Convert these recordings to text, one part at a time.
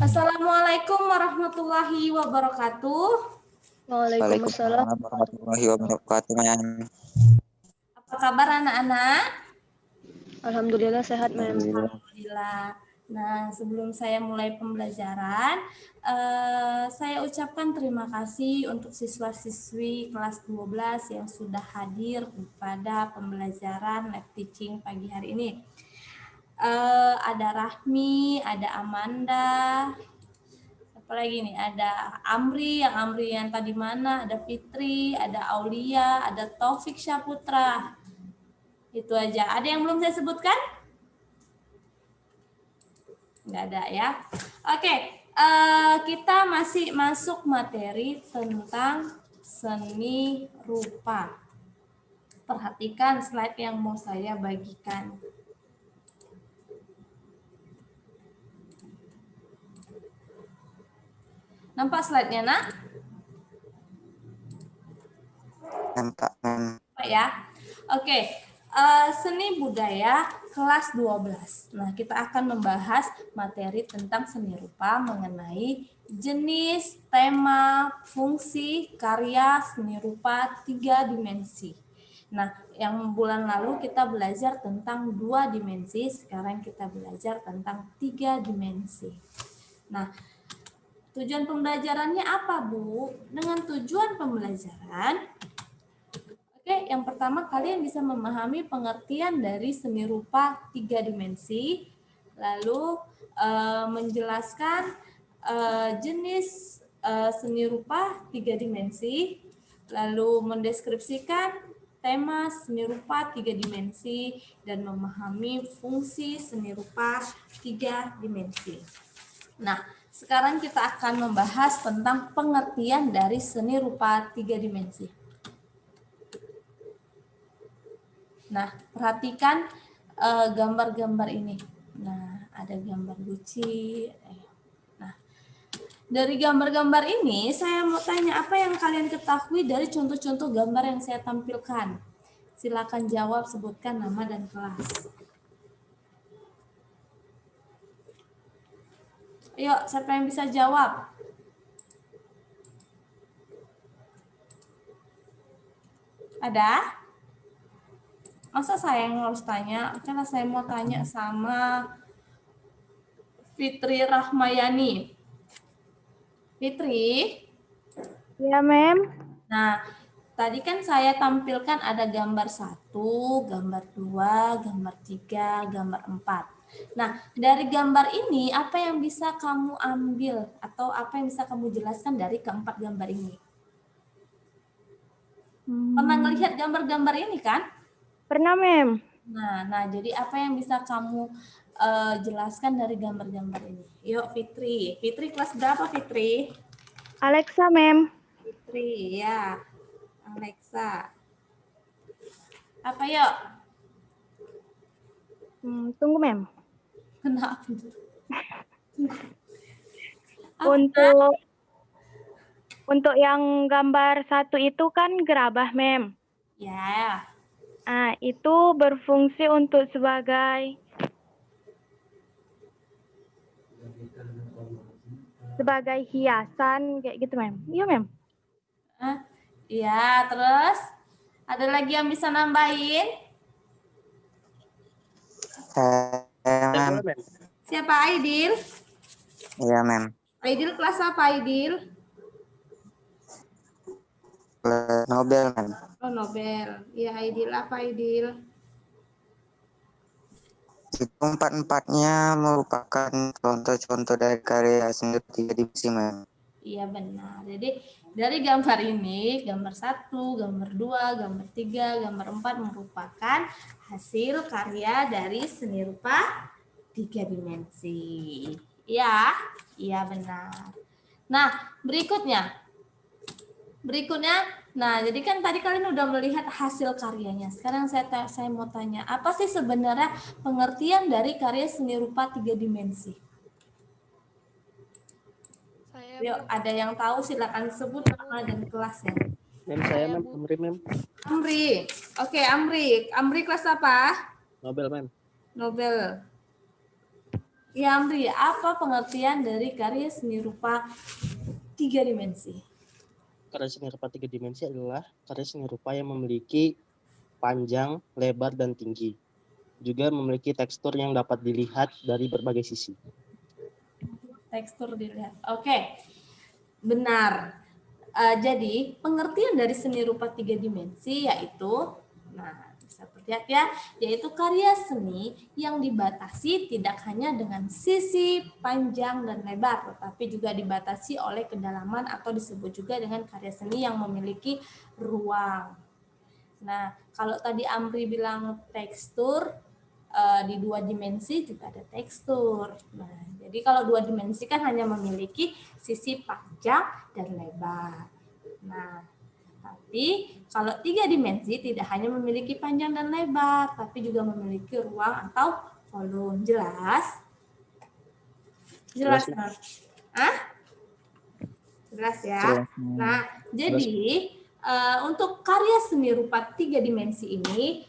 Assalamualaikum warahmatullahi wabarakatuh. Waalaikumsalam. Waalaikumsalam warahmatullahi wabarakatuh, Ma'am. Apa kabar anak-anak? Alhamdulillah sehat, Mem. Alhamdulillah. Alhamdulillah. Nah, sebelum saya mulai pembelajaran, saya ucapkan terima kasih untuk siswa-siswi kelas 12 yang sudah hadir pada pembelajaran live teaching pagi hari ini. Ada Rahmi, ada Amanda, apa lagi nih? Ada Amri, yang tadi mana? Ada Fitri, ada Aulia, ada Taufik Syaputra. Itu aja. Ada yang belum saya sebutkan? Nggak ada ya. Oke, kita masih masuk materi tentang seni rupa. Perhatikan slide yang mau saya bagikan. Nampak slide-nya, Nak? Nampak, Ma'am. Ya. Oke, seni budaya kelas 12. Nah, kita akan membahas materi tentang seni rupa mengenai jenis, tema, fungsi, karya seni rupa 3 dimensi. Nah, yang bulan lalu kita belajar tentang 2 dimensi, sekarang kita belajar tentang 3 dimensi. Nah, tujuan pembelajarannya apa, Bu? Dengan tujuan pembelajaran, oke, yang pertama kalian bisa memahami pengertian dari seni rupa 3 dimensi, lalu menjelaskan jenis seni rupa 3 dimensi, lalu mendeskripsikan tema seni rupa 3 dimensi, dan memahami fungsi seni rupa 3 dimensi. Nah, sekarang kita akan membahas tentang pengertian dari seni rupa 3 dimensi. Nah, perhatikan gambar-gambar ini. Nah, ada gambar guci. Nah, dari gambar-gambar ini, saya mau tanya apa yang kalian ketahui dari contoh-contoh gambar yang saya tampilkan. Silakan jawab, sebutkan nama dan kelas. Ayo, siapa yang bisa jawab? Ada? Masa saya yang harus tanya? Karena saya mau tanya sama Fitri Rahmayani. Fitri? Ya, Mem. Nah, tadi kan saya tampilkan ada gambar 1, gambar 2, gambar 3, gambar 4. Nah, dari gambar ini apa yang bisa kamu ambil atau apa yang bisa kamu jelaskan dari keempat gambar ini? Pernah ngelihat gambar-gambar ini kan? Pernah, Mem. Nah, jadi apa yang bisa kamu jelaskan dari gambar-gambar ini? Yuk, Fitri. Fitri kelas berapa, Fitri? Alexa, Mem. Fitri, ya. Alexa. Apa yuk? Tunggu, Mem. Kenapa? Untuk yang gambar 1 itu kan gerabah, Mem. Ya. Nah, itu berfungsi untuk sebagai hiasan kayak gitu, Mem. Iya, Mem. Iya, terus ada lagi yang bisa nambahin? Ma'am. Siapa, Aidil? Iya, Ma'am. Aidil kelas apa, Aidil? Nobel, Ma'am. Oh, Nobel. Iya, Aidil apa, Aidil? Itu empat-empatnya merupakan contoh-contoh dari karya seni 3 dimensi, Ma'am. Iya, benar. Jadi dari gambar ini, gambar 1, gambar 2, gambar 3, gambar 4 merupakan hasil karya dari seni rupa 3 dimensi. Ya, iya benar. Nah, berikutnya. Nah, jadi kan tadi kalian udah melihat hasil karyanya. Sekarang saya mau tanya, apa sih sebenarnya pengertian dari karya seni rupa 3 dimensi? Yuk, ada yang tahu silakan sebut nama dan kelas ya. Mem, saya, Mem. Amri, Mem. Amri. Oke, Amri. Amri kelas apa? Nobel, Mem. Nobel. Ya, Amri, apa pengertian dari karya seni rupa 3 dimensi? Karya seni rupa 3 dimensi adalah karya seni rupa yang memiliki panjang, lebar, dan tinggi. Juga memiliki tekstur yang dapat dilihat dari berbagai sisi. Tekstur dilihat. Oke, benar. Jadi pengertian dari seni rupa 3 dimensi yaitu, nah bisa terlihat ya, yaitu karya seni yang dibatasi tidak hanya dengan sisi panjang dan lebar, tetapi juga dibatasi oleh kedalaman atau disebut juga dengan karya seni yang memiliki ruang. Nah, kalau tadi Amri bilang tekstur, di 2 dimensi juga ada tekstur. Nah, jadi kalau 2 dimensi kan hanya memiliki sisi panjang dan lebar. Nah, tapi kalau 3 dimensi tidak hanya memiliki panjang dan lebar, tapi juga memiliki ruang atau volume. Jelas? Jelas, Jelas, Mem. Mas? Hah? Jelas ya? Jelas, Mem. Nah, jadi untuk karya seni rupa 3 dimensi ini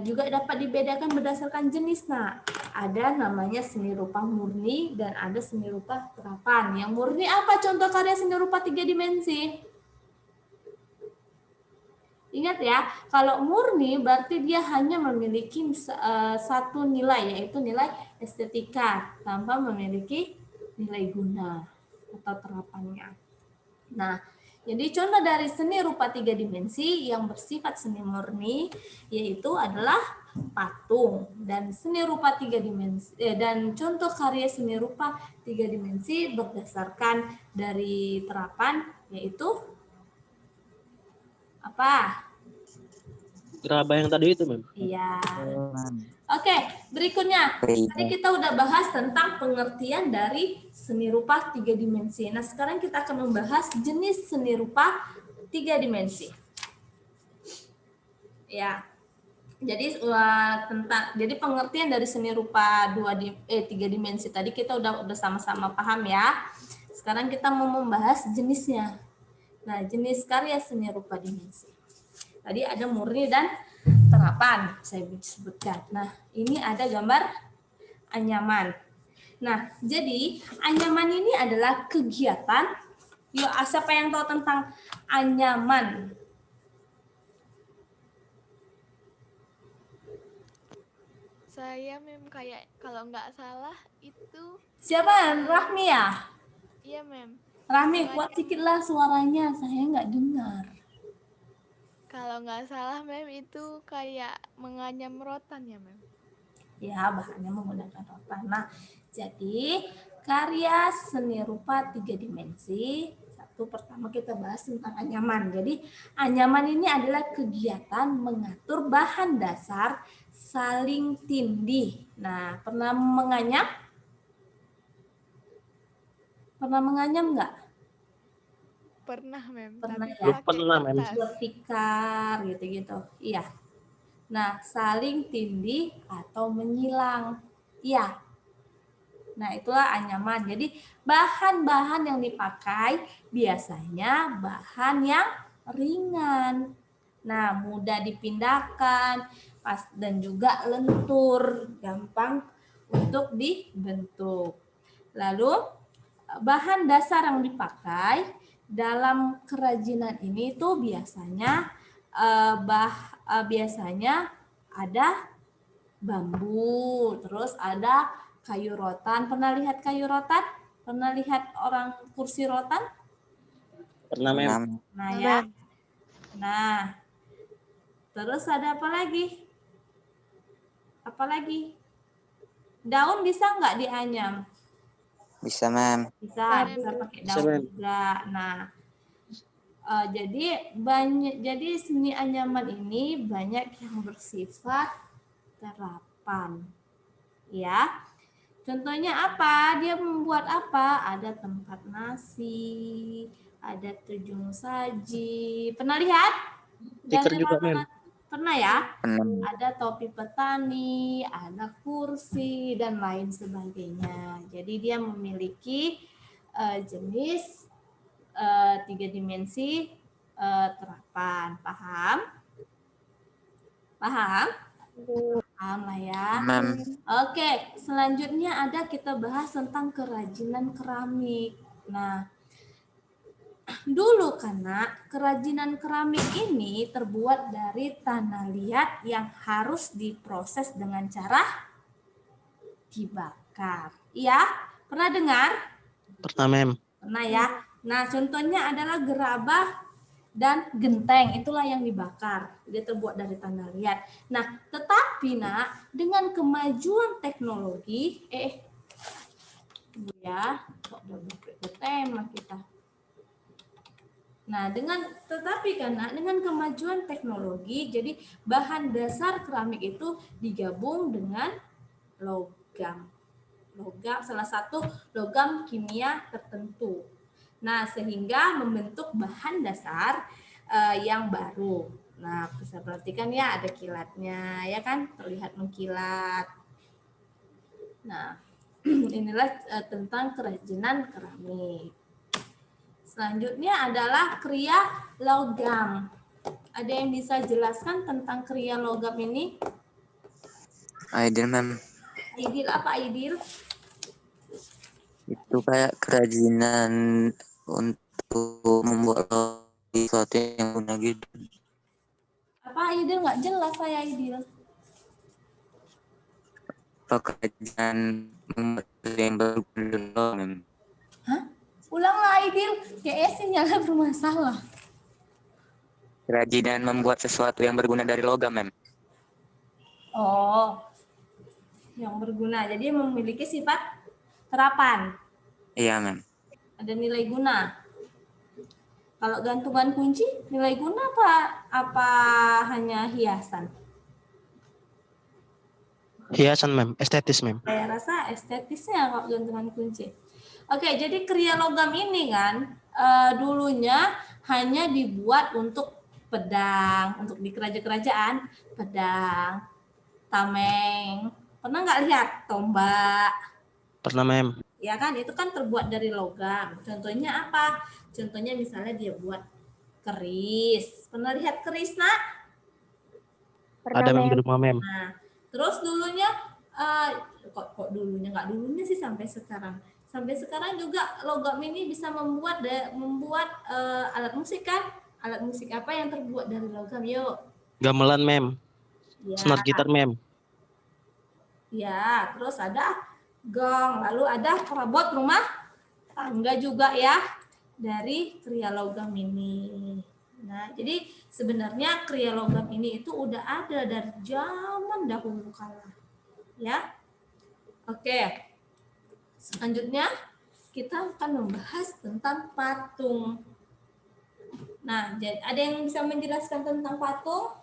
juga dapat dibedakan berdasarkan jenis. Nah, ada namanya seni rupa murni dan ada seni rupa terapan. Yang murni apa contoh karya seni rupa 3 dimensi? Ingat ya, kalau murni berarti dia hanya memiliki satu nilai, yaitu nilai estetika, tanpa memiliki nilai guna atau terapannya. Nah, jadi contoh dari seni rupa 3 dimensi yang bersifat seni murni yaitu adalah patung, dan seni rupa 3 dimensi dan contoh karya seni rupa 3 dimensi berdasarkan dari terapan yaitu apa? Gerabah yang tadi itu, Mem. Iya. Mem. Oke, berikutnya. Tadi kita udah bahas tentang pengertian dari seni rupa 3 dimensi. Nah, sekarang kita akan membahas jenis seni rupa 3 dimensi. Ya. Jadi jadi pengertian dari seni rupa 3 dimensi tadi kita udah sama-sama paham ya. Sekarang kita mau membahas jenisnya. Nah, jenis karya seni rupa dimensi. Tadi ada murni dan terapan, saya sebutkan. Nah, ini ada gambar anyaman. Nah, jadi anyaman ini adalah kegiatan. Yuk, siapa yang tahu tentang anyaman? Saya Mem, kayak kalau nggak salah itu Siapa? Rahmi ya? iya Mem. Rahmi, kuat sedikitlah suaranya, saya nggak dengar. Kalau nggak salah Mem itu kayak menganyam rotan ya Mem. Ya, bahannya menggunakan rotan. Nah, jadi karya seni rupa 3 dimensi. Satu, pertama kita bahas tentang anyaman. Jadi anyaman ini adalah kegiatan mengatur bahan dasar saling tindih. Nah, pernah menganyam? Pernah menganyam nggak? Pernah Mem, Pernah tapi ya? pakai Pernah, Mem. kertas. Buat tikar gitu-gitu. Iya. Nah, saling tindih atau menyilang. Iya. Nah, itulah anyaman. Jadi, bahan-bahan yang dipakai biasanya bahan yang ringan. Nah, mudah dipindahkan, dan juga lentur, gampang untuk dibentuk. Lalu, bahan dasar yang dipakai dalam kerajinan ini tuh biasanya biasanya ada bambu, terus ada kayu rotan. Pernah lihat kayu rotan? Pernah lihat orang kursi rotan? Pernah, Mem. Mem. Nah ya. Nah, terus ada apa lagi? Apa lagi? Daun bisa nggak dianyam? Bisa, Mem. Bisa, Mem. bisa pakai Bisa, daun Mem. juga. Nah, jadi seni anyaman ini banyak yang bersifat terapan. Ya. Contohnya apa? Dia membuat apa? Ada tempat nasi, ada tujung saji. Pernah lihat? Stiker juga, Mem. Pernah ya? Mem. Ada topi petani, ada kursi, dan lain sebagainya. Jadi dia memiliki jenis 3 dimensi terapan. Paham? Paham? Paham lah ya. Mem. Oke, selanjutnya kita bahas tentang kerajinan keramik. Nah, dulu karena kerajinan keramik ini terbuat dari tanah liat yang harus diproses dengan cara dibakar. Iya, pernah dengar? Pernah, Mem. Pernah ya. Nah, contohnya adalah gerabah dan genteng, itulah yang dibakar. Dia terbuat dari tanah liat. Nah, tetapi nak, dengan kemajuan teknologi, ya, kok udah ke tema kita. Nah, tetapi karena dengan kemajuan teknologi, jadi bahan dasar keramik itu digabung dengan logam. Salah satu logam kimia tertentu. Nah, sehingga membentuk bahan dasar yang baru. Nah, bisa perhatikan ya, ada kilatnya, ya kan? Terlihat mengkilat. Nah, inilah tentang kerajinan keramik. Selanjutnya adalah kriya logam. Ada yang bisa jelaskan tentang kriya logam ini? Aidil, Mem. Aidil, apa Aidil? Itu kayak kerajinan untuk membuat sesuatu yang guna gitu. Apa Aidil? Nggak jelas saya Aidil. Kerajinan membuat sesuatu yang berguna, Mem. Hah? Ulanglah Aidil. Kayaknya sinyalnya bermasalah. Kerajinan membuat sesuatu yang berguna dari logam, Mem. Oh, yang berguna. Jadi memiliki sifat terapan. Iya, Mem. Ada nilai guna. Kalau gantungan kunci, nilai guna apa hanya hiasan? Hiasan, Mem. Estetis, Mem. Saya rasa estetisnya kalau gantungan kunci. Oke, jadi kriya logam ini kan dulunya hanya dibuat untuk pedang, untuk di kerajaan-kerajaan, pedang, tameng. Pernah nggak lihat tombak? Pernah, Mem. Ya kan, itu kan terbuat dari logam. Contohnya apa? Contohnya misalnya dia buat keris. Pernah lihat keris, nak? Ada, Mem, di rumah, Mem. Nah, terus dulunya kok dulunya nggak dulunya sih sampai sekarang. Sampai sekarang juga logam ini bisa membuat alat musik kan? Alat musik apa yang terbuat dari logam? Yuk. Gamelan, Mem. Ya. Senar gitar, Mem. Ya, terus ada gong, lalu ada perabot rumah tangga juga ya dari kriya logam ini. Nah, jadi sebenarnya kriya logam ini itu udah ada dari zaman dahulu kala. Ya. Oke. Selanjutnya kita akan membahas tentang patung. Nah, ada yang bisa menjelaskan tentang patung?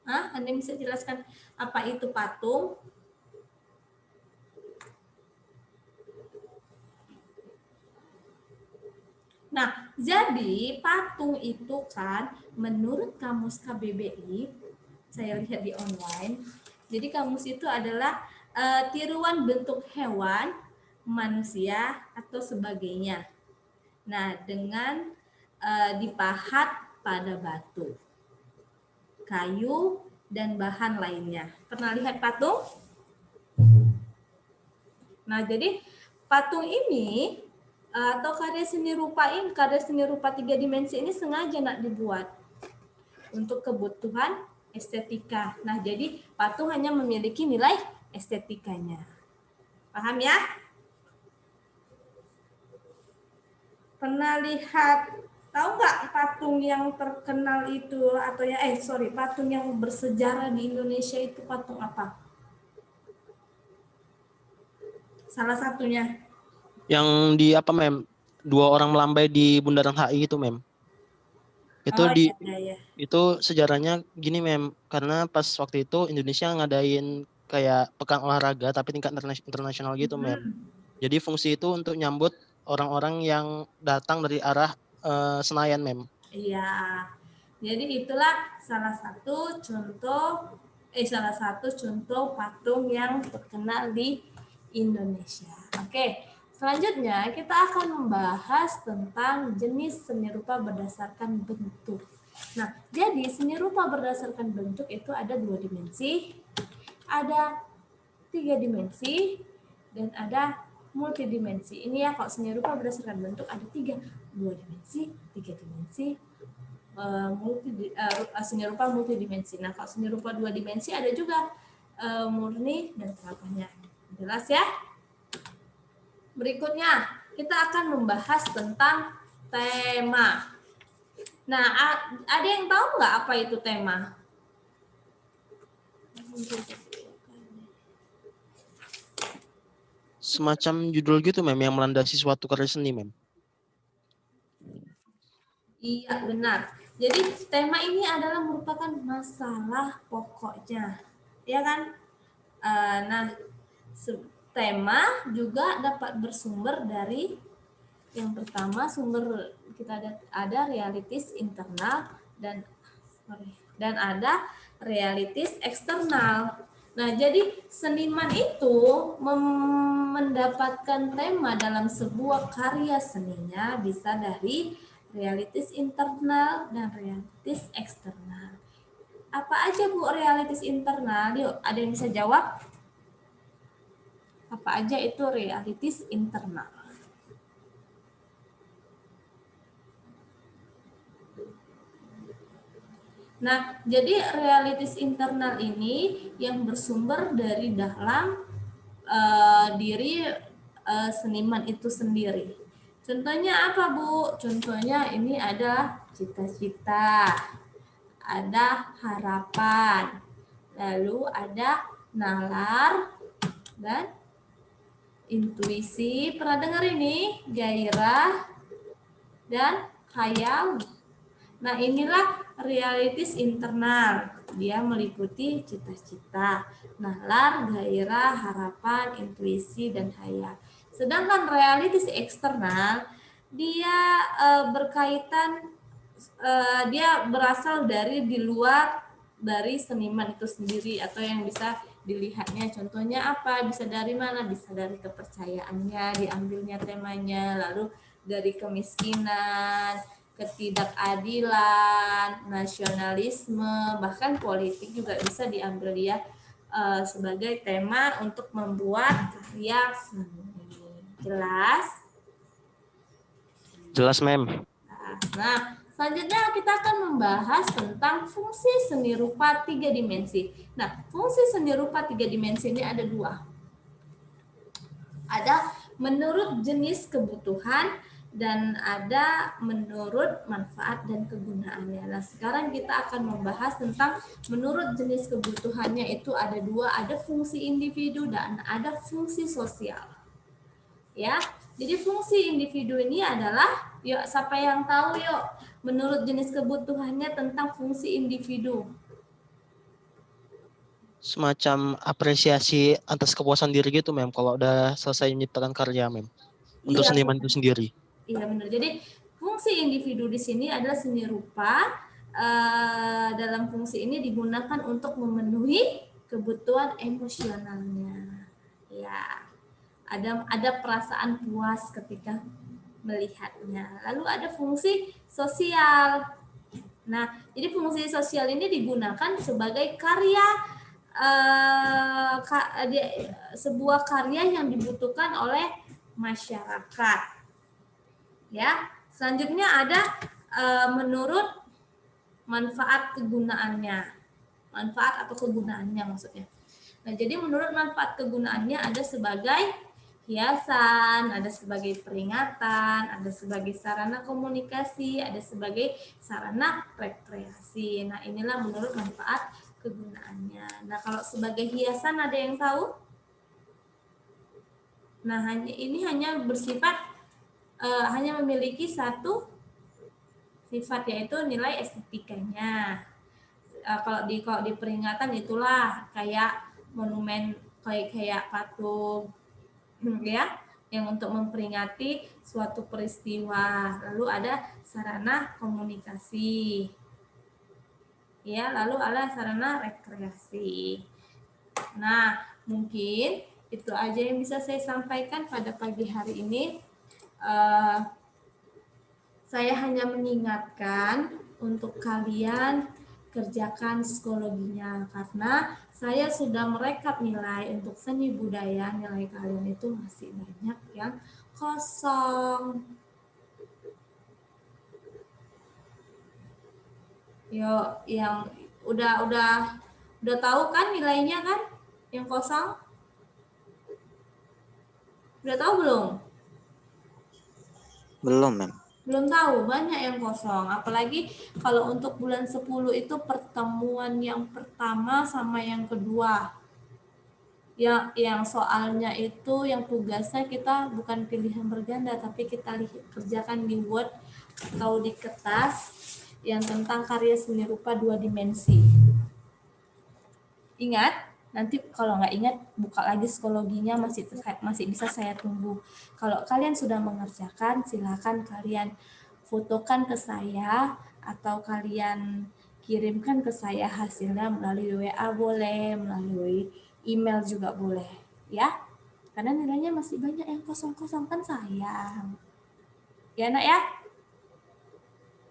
Ada yang bisa jelaskan apa itu patung? Nah, jadi patung itu kan menurut kamus KBBI, saya lihat di online, jadi kamus itu adalah tiruan bentuk hewan, manusia, atau sebagainya. Nah, dengan dipahat pada batu, kayu, dan bahan lainnya. Pernah lihat patung? Nah, jadi patung ini atau karya seni rupa 3 dimensi ini sengaja nak dibuat untuk kebutuhan estetika. Nah, jadi patung hanya memiliki nilai estetikanya. Paham ya? Pernah lihat, tahu nggak patung yang terkenal itu atau patung yang bersejarah di Indonesia itu patung apa? Salah satunya. Yang di apa, Mem? 2 orang melambai di Bundaran HI itu, Mem. Itu Iya. itu sejarahnya gini, Mem. Karena pas waktu itu Indonesia ngadain kayak pekan olahraga tapi tingkat internasional gitu, Mem. Jadi fungsi itu untuk nyambut orang-orang yang datang dari arah Senayan, Mem. Iya. Jadi itulah salah satu contoh patung yang terkenal di Indonesia. Oke. Selanjutnya, kita akan membahas tentang jenis seni rupa berdasarkan bentuk. Nah, jadi seni rupa berdasarkan bentuk itu ada 2 dimensi, ada 3 dimensi, dan ada multidimensi. Ini ya, kalau seni rupa berdasarkan bentuk ada 2 dimensi, 3 dimensi, seni rupa multidimensi. Nah, kalau seni rupa 2 dimensi ada juga murni dan telapak. Jelas ya? Berikutnya, kita akan membahas tentang tema. Nah, ada yang tahu nggak apa itu tema? Semacam judul gitu, Mem, yang melandasi suatu karya seni, Mem. Iya, benar. Jadi, tema ini adalah merupakan masalah pokoknya. Ya kan? Nah, tema juga dapat bersumber dari yang pertama sumber kita ada realitis internal dan ada realitis eksternal. Nah, jadi seniman itu mendapatkan tema dalam sebuah karya seninya bisa dari realitis internal dan realitis eksternal. Apa aja Bu realitis internal? Yuk, ada yang bisa jawab? Apa aja itu realitis internal? Nah, jadi realitis internal ini yang bersumber dari dalam diri seniman itu sendiri. Contohnya apa, Bu? Contohnya ini ada cita-cita, ada harapan, lalu ada nalar, dan intuisi. Pernah dengar ini? Gairah, dan khayal. Nah, inilah realitis internal. Dia meliputi cita-cita, nalar, gairah, harapan, intuisi, dan khayal. Sedangkan realitis eksternal, dia berkaitan, dia berasal dari di luar dari seniman itu sendiri atau yang bisa dilihatnya. Contohnya apa? Bisa dari mana? Bisa dari kepercayaannya, diambilnya temanya, lalu dari kemiskinan, ketidakadilan, nasionalisme, bahkan politik juga bisa diambil dia sebagai tema untuk membuat karya seni. Jelas? Jelas, Mem. Nah, selanjutnya kita akan membahas tentang fungsi seni rupa 3 dimensi. Nah, fungsi seni rupa 3 dimensi ini ada 2. Ada menurut jenis kebutuhan dan ada menurut manfaat dan kegunaannya. Nah, sekarang kita akan membahas tentang menurut jenis kebutuhannya itu ada 2, ada fungsi individu dan ada fungsi sosial. Ya, jadi fungsi individu ini adalah, yuk siapa yang tahu yuk, menurut jenis kebutuhannya tentang fungsi individu. Semacam apresiasi atas kepuasan diri gitu, Mem, kalau udah selesai menciptakan karya, Mem. Untuk Iya, seniman itu sendiri. Iya benar. Jadi fungsi individu di sini adalah seni rupa. Dalam fungsi ini digunakan untuk memenuhi kebutuhan emosionalnya. Ya, ada perasaan puas ketika melihatnya. Lalu ada fungsi sosial. Nah, jadi fungsi sosial ini digunakan sebagai karya, sebuah karya yang dibutuhkan oleh masyarakat. Ya, selanjutnya ada menurut manfaat kegunaannya, manfaat atau kegunaannya maksudnya. Nah, jadi menurut manfaat kegunaannya ada sebagai hiasan, ada sebagai peringatan, ada sebagai sarana komunikasi, ada sebagai sarana rekreasi. Nah, inilah menurut manfaat kegunaannya. Nah, kalau sebagai hiasan ada yang tahu? Nah, ini hanya bersifat hanya memiliki satu sifat, yaitu nilai estetikanya. Kalau di peringatan itulah kayak monumen, kayak patung, ya, yang untuk memperingati suatu peristiwa. Lalu ada sarana komunikasi, ya, lalu ada sarana rekreasi. Nah, mungkin Itu aja yang bisa saya sampaikan pada pagi hari ini. Eh, saya hanya mengingatkan untuk kalian kerjakan psikologinya karena saya sudah merekap nilai untuk seni budaya, nilai kalian itu masih banyak yang kosong. Yo, yang udah tahu kan nilainya kan? Yang kosong? Udah tahu belum? Belum, Mem. Belum tahu, banyak yang kosong. Apalagi kalau untuk bulan 10 itu pertemuan yang pertama sama yang kedua. Yang soalnya itu, yang tugasnya kita bukan pilihan berganda, tapi kita kerjakan di Word atau di kertas yang tentang karya seni rupa 2 dimensi. Ingat, nanti kalau nggak ingat, buka lagi psikologinya, masih bisa saya tunggu. Kalau kalian sudah mengerjakan, silakan kalian fotokan ke saya atau kalian kirimkan ke saya hasilnya melalui WA boleh, melalui email juga boleh, ya. Karena nilainya masih banyak yang kosong-kosong kan sayang. Ya, Nak ya?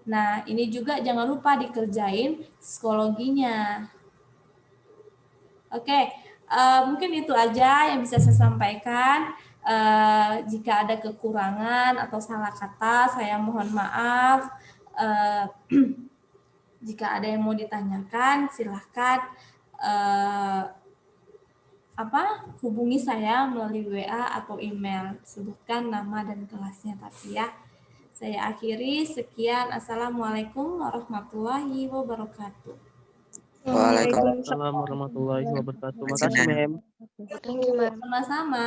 Nah, ini juga jangan lupa dikerjain psikologinya. Oke, mungkin itu aja yang bisa saya sampaikan. Jika ada kekurangan atau salah kata, saya mohon maaf. Jika ada yang mau ditanyakan, silahkan hubungi saya melalui WA atau email. Sebutkan nama dan kelasnya tadi ya. Saya akhiri. Sekian. Assalamualaikum warahmatullahi wabarakatuh. Waalaikumsalam. Assalamualaikum warahmatullahi wabarakatuh. Makasih, Mem. Thank you, Ma'am. Sama-sama.